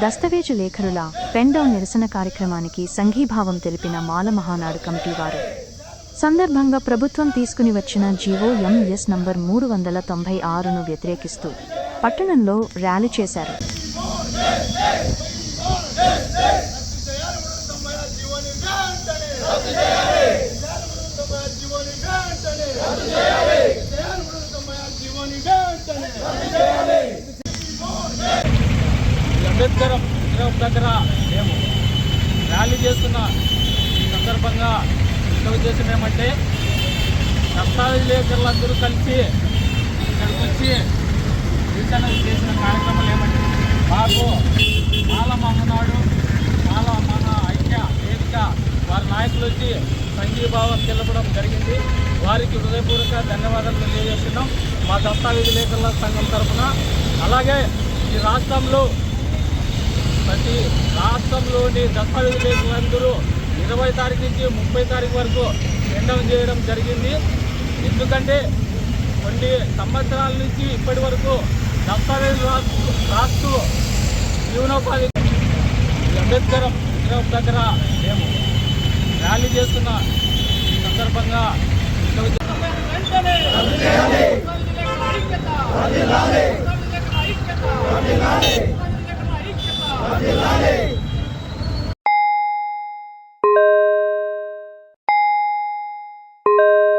దస్తవేజు లేఖరుల పెన్డౌన్ నిరసన కార్యక్రమానికి సంఘీభావం తెలిపిన మాల మహానాడు కమిటీ వారు సందర్భంగా ప్రభుత్వం తీసుకుని వచ్చిన జీవో ఎంఎస్ నంబర్ 396ను వ్యతిరేకిస్తూ పట్టణంలో ర్యాలీ చేశారు. అంబేద్కర్ విగ్రహం దగ్గర మేము ర్యాలీ చేస్తున్న సందర్భంగా ఉద్దేశం ఏమంటే దస్తావేజ్ విలేకరులందరూ కలిసి ఇక్కడికి వచ్చి నిరసన చేసిన కార్యక్రమాలు ఏమంటే మాకు మాల మహానాడు మాల మహా ఐక్య వేదిక వారి నాయకులు వచ్చి సంఘీభావం తెలపడం జరిగింది. వారికి హృదయపూర్వక ధన్యవాదాలు తెలియజేస్తున్నాం మా దస్తావేజ్ విలేకరుల సంఘం తరఫున. అలాగే ఈ ప్రతి రాష్ట్రంలోని దస్తావేజ్ విలేకరులందరూ 20 తారీఖు నుంచి 30 తారీఖు వరకు పెన్డౌన్ చేయడం జరిగింది. ఎందుకంటే కొన్ని సంవత్సరాల నుంచి ఇప్పటి వరకు దస్తావేజ్ రాస్తూ జీవనోపాధి అంబేద్కర్ విగ్రహం దగ్గర మేము ర్యాలీ చేస్తున్న సందర్భంగా